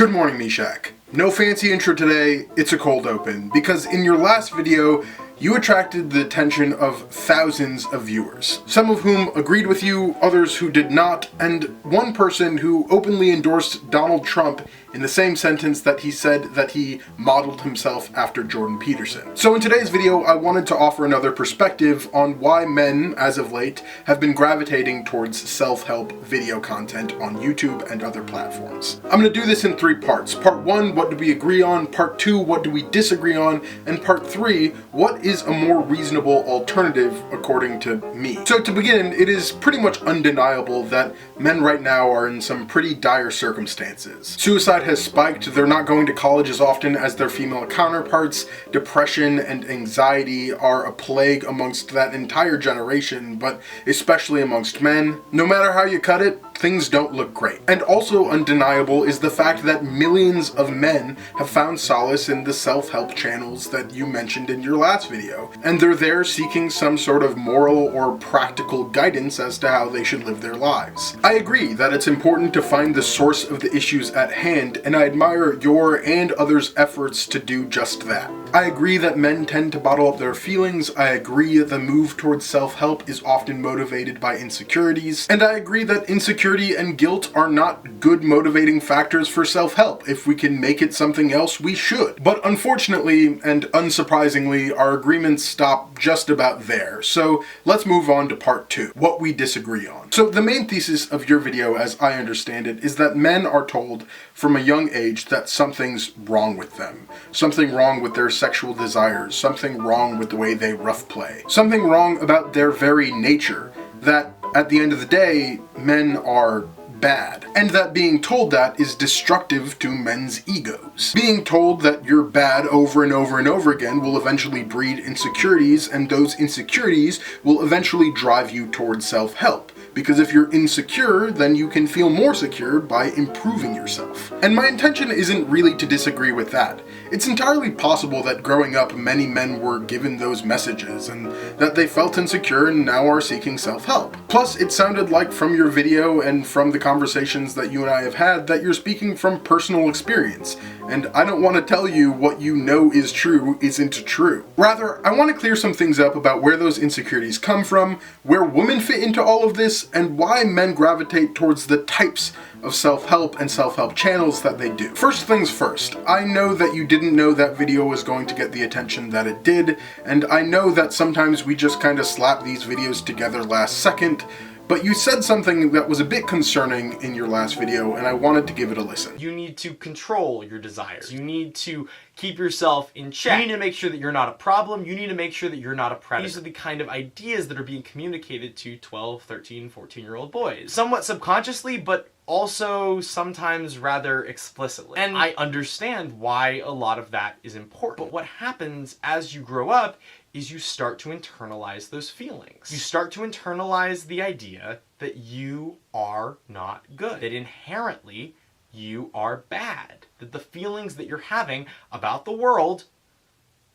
Good morning, Meshach. No fancy intro today, it's a cold open, because in your last video, you attracted the attention of thousands of viewers, some of whom agreed with you, others who did not, and one person who openly endorsed Donald Trump in the same sentence that he said that he modeled himself after Jordan Peterson. So in today's video, I wanted to offer another perspective on why men, as of late, have been gravitating towards self-help video content on YouTube and other platforms. I'm going to do this in three parts. Part 1, what do we agree on? Part 2, what do we disagree on? And Part 3, what is a more reasonable alternative according to me? So to begin, it is pretty much undeniable that men right now are in some pretty dire circumstances. Suicide has spiked, they're not going to college as often as their female counterparts, depression and anxiety are a plague amongst that entire generation, but especially amongst men. No matter how you cut it, things don't look great. And also undeniable is the fact that millions of men have found solace in the self-help channels that you mentioned in your last video, and they're there seeking some sort of moral or practical guidance as to how they should live their lives. I agree that it's important to find the source of the issues at hand, and I admire your and others' efforts to do just that. I agree that men tend to bottle up their feelings, I agree that the move towards self-help is often motivated by insecurities, and I agree that insecurity and guilt are not good motivating factors for self-help. If we can make it something else, we should. But unfortunately, and unsurprisingly, our agreements stop just about there. So let's move on to part 2, what we disagree on. So the main thesis of your video, as I understand it, is that men are told from a young age that something's wrong with them. Something wrong with their sexual desires, something wrong with the way they rough play, something wrong about their very nature, that at the end of the day, men are bad, and that being told that is destructive to men's egos. Being told that you're bad over and over and over again will eventually breed insecurities, and those insecurities will eventually drive you towards self-help. Because if you're insecure, then you can feel more secure by improving yourself. And my intention isn't really to disagree with that. It's entirely possible that growing up, many men were given those messages, and that they felt insecure and now are seeking self-help. Plus, it sounded like from your video and from the conversations that you and I have had that you're speaking from personal experience. And I don't want to tell you what you know is true isn't true. Rather, I want to clear some things up about where those insecurities come from, where women fit into all of this, and why men gravitate towards the types of self-help and self-help channels that they do. First things first, I know that you didn't know that video was going to get the attention that it did, and I know that sometimes we just kind of slap these videos together last second, but you said something that was a bit concerning in your last video, and I wanted to give it a listen. You need to control your desires. You need to keep yourself in check. You need to make sure that you're not a problem. You need to make sure that you're not a predator. These are the kind of ideas that are being communicated to 12, 13, 14-year-old boys. Somewhat subconsciously, but also sometimes rather explicitly. And I understand why a lot of that is important. But what happens as you grow up is you start to internalize those feelings. You start to internalize the idea that you are not good, that inherently you are bad, that the feelings that you're having about the world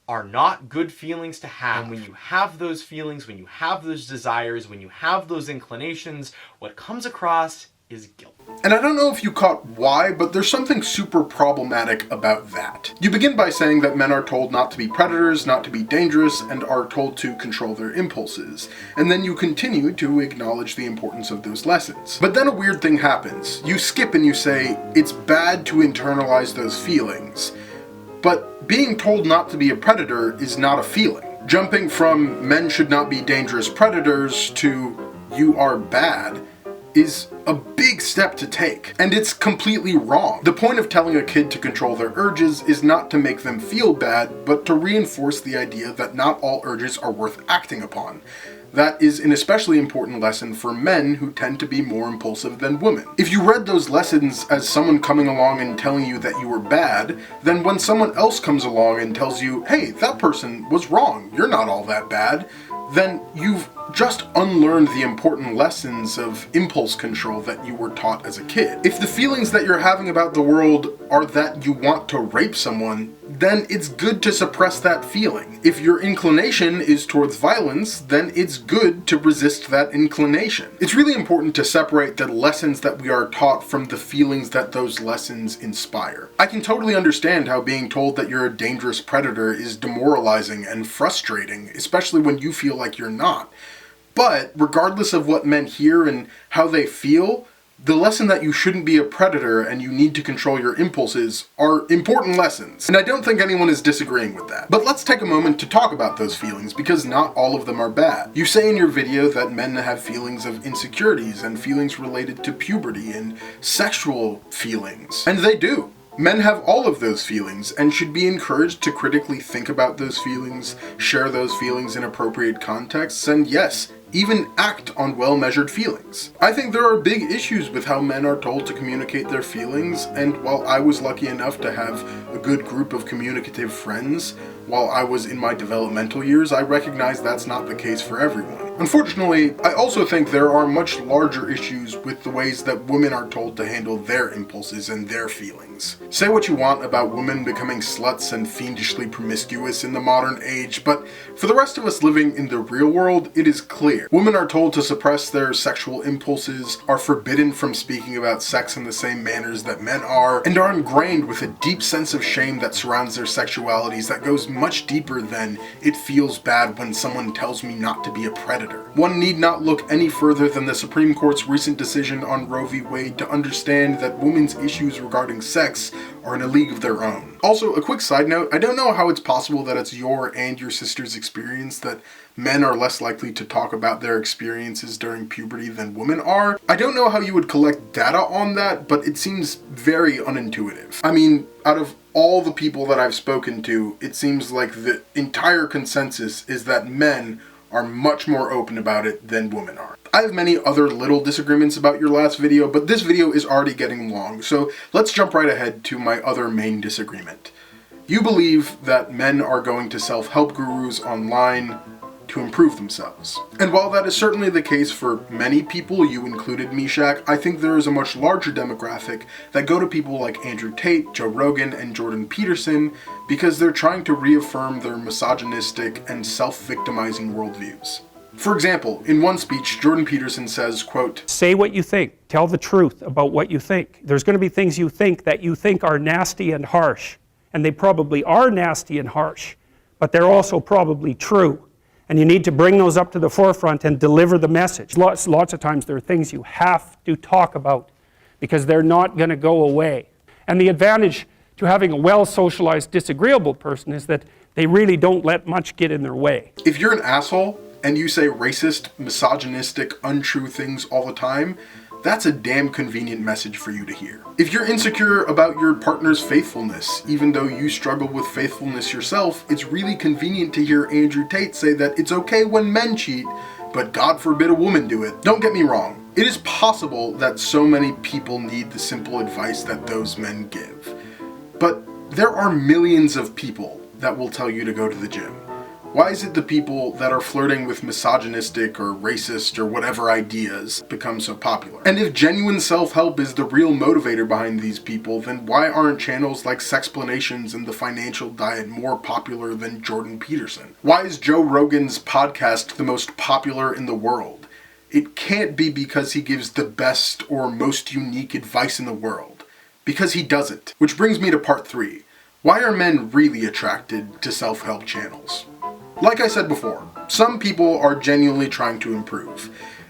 are not good feelings to have. And when you have those feelings, when you have those desires, when you have those inclinations, what comes across is guilt. And I don't know if you caught why, but there's something super problematic about that. You begin by saying that men are told not to be predators, not to be dangerous, and are told to control their impulses. And then you continue to acknowledge the importance of those lessons. But then a weird thing happens. You skip and you say, it's bad to internalize those feelings. But being told not to be a predator is not a feeling. Jumping from men should not be dangerous predators to you are bad is a big step to take, and it's completely wrong. The point of telling a kid to control their urges is not to make them feel bad, but to reinforce the idea that not all urges are worth acting upon. That is an especially important lesson for men who tend to be more impulsive than women. If you read those lessons as someone coming along and telling you that you were bad, then when someone else comes along and tells you, hey, that person was wrong, you're not all that bad, then you've just unlearned the important lessons of impulse control that you were taught as a kid. If the feelings that you're having about the world are that you want to rape someone, then it's good to suppress that feeling. If your inclination is towards violence, then it's good to resist that inclination. It's really important to separate the lessons that we are taught from the feelings that those lessons inspire. I can totally understand how being told that you're a dangerous predator is demoralizing and frustrating, especially when you feel like you're not. But regardless of what men hear and how they feel, the lesson that you shouldn't be a predator and you need to control your impulses are important lessons. And I don't think anyone is disagreeing with that. But let's take a moment to talk about those feelings, because not all of them are bad. You say in your video that men have feelings of insecurities and feelings related to puberty and sexual feelings. And they do. Men have all of those feelings and should be encouraged to critically think about those feelings, share those feelings in appropriate contexts, and yes, even act on well-measured feelings. I think there are big issues with how men are told to communicate their feelings, and while I was lucky enough to have a good group of communicative friends while I was in my developmental years, I recognize that's not the case for everyone. Unfortunately, I also think there are much larger issues with the ways that women are told to handle their impulses and their feelings. Say what you want about women becoming sluts and fiendishly promiscuous in the modern age, but for the rest of us living in the real world, it is clear. Women are told to suppress their sexual impulses, are forbidden from speaking about sex in the same manners that men are, and are ingrained with a deep sense of shame that surrounds their sexualities that goes much deeper than "it feels bad when someone tells me not to be a predator." One need not look any further than the Supreme Court's recent decision on Roe v. Wade to understand that women's issues regarding sex are in a league of their own. Also, a quick side note, I don't know how it's possible that it's your and your sister's experience that men are less likely to talk about their experiences during puberty than women are. I don't know how you would collect data on that, but it seems very unintuitive. I mean, out of all the people that I've spoken to, it seems like the entire consensus is that men are much more open about it than women are. I have many other little disagreements about your last video, but this video is already getting long, so let's jump right ahead to my other main disagreement. You believe that men are going to self-help gurus online to improve themselves. And while that is certainly the case for many people, you included Meshach, I think there is a much larger demographic that go to people like Andrew Tate, Joe Rogan, and Jordan Peterson because they're trying to reaffirm their misogynistic and self-victimizing worldviews. For example, in one speech, Jordan Peterson says, quote, "Say what you think. Tell the truth about what you think. There's going to be things you think are nasty and harsh, and they probably are nasty and harsh, but they're also probably true. And you need to bring those up to the forefront and deliver the message." Lots of times there are things you have to talk about because they're not going to go away. And the advantage to having a well-socialized, disagreeable person is that they really don't let much get in their way. If you're an asshole and you say racist, misogynistic, untrue things all the time, that's a damn convenient message for you to hear. If you're insecure about your partner's faithfulness, even though you struggle with faithfulness yourself, it's really convenient to hear Andrew Tate say that it's okay when men cheat, but God forbid a woman do it. Don't get me wrong. It is possible that so many people need the simple advice that those men give. But there are millions of people that will tell you to go to the gym. Why is it the people that are flirting with misogynistic or racist or whatever ideas become so popular? And if genuine self-help is the real motivator behind these people, then why aren't channels like Sexplanations and The Financial Diet more popular than Jordan Peterson? Why is Joe Rogan's podcast the most popular in the world? It can't be because he gives the best or most unique advice in the world. Because he doesn't. Which brings me to part 3. Why are men really attracted to self-help channels? Like I said before, some people are genuinely trying to improve.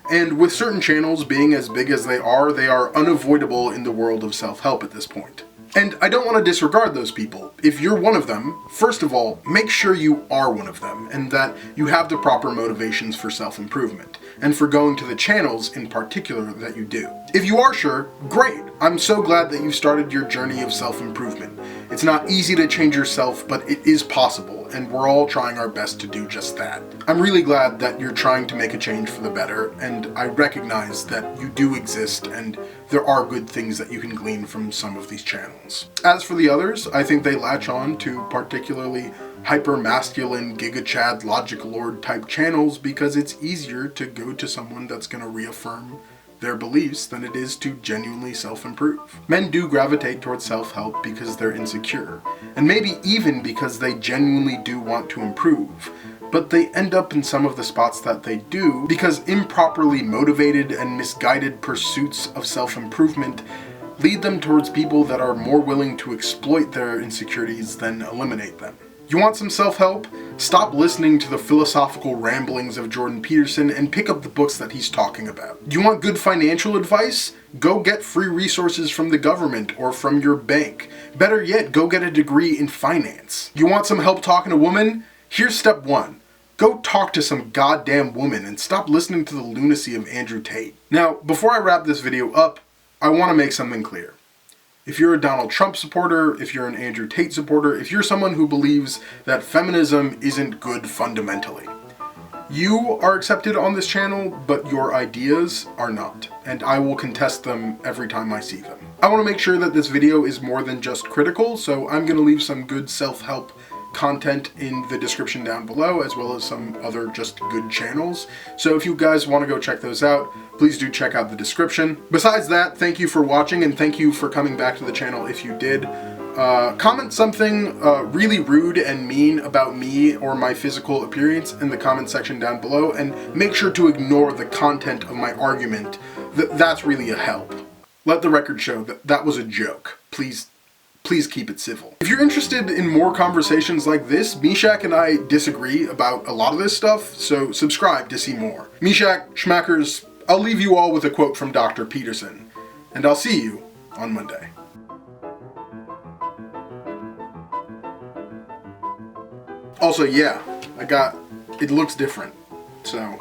And with certain channels being as big as they are unavoidable in the world of self-help at this point. And I don't want to disregard those people. If you're one of them, first of all, make sure you are one of them and that you have the proper motivations for self-improvement and for going to the channels in particular that you do. If you are sure, great. I'm so glad that you started your journey of self-improvement. It's not easy to change yourself, but it is possible, and we're all trying our best to do just that. I'm really glad that you're trying to make a change for the better, and I recognize that you do exist, and there are good things that you can glean from some of these channels. As for the others, I think they latch on to particularly hyper-masculine, giga-chad, logic lord type channels because it's easier to go to someone that's going to reaffirm their beliefs than it is to genuinely self-improve. Men do gravitate towards self-help because they're insecure, and maybe even because they genuinely do want to improve, but they end up in some of the spots that they do because improperly motivated and misguided pursuits of self-improvement lead them towards people that are more willing to exploit their insecurities than eliminate them. You want some self-help? Stop listening to the philosophical ramblings of Jordan Peterson and pick up the books that he's talking about. You want good financial advice? Go get free resources from the government or from your bank. Better yet, go get a degree in finance. You want some help talking to women? Here's step 1. Go talk to some goddamn woman and stop listening to the lunacy of Andrew Tate. Now, before I wrap this video up, I want to make something clear. If you're a Donald Trump supporter, if you're an Andrew Tate supporter, if you're someone who believes that feminism isn't good fundamentally, you are accepted on this channel, but your ideas are not, and I will contest them every time I see them. I want to make sure that this video is more than just critical, so I'm going to leave some good self-help content in the description down below, as well as some other just good channels. So if you guys want to go check those out, please do check out the description. Besides that, thank you for watching, and thank you for coming back to the channel if you did. Comment something really rude and mean about me or my physical appearance in the comment section down below, and make sure to ignore the content of my argument. That's really a help. Let the record show that that was a joke. Please keep it civil. If you're interested in more conversations like this, Meshach and I disagree about a lot of this stuff, so subscribe to see more. Meshach, Schmackers, I'll leave you all with a quote from Dr. Peterson, and I'll see you on Monday. Also, yeah, it looks different, so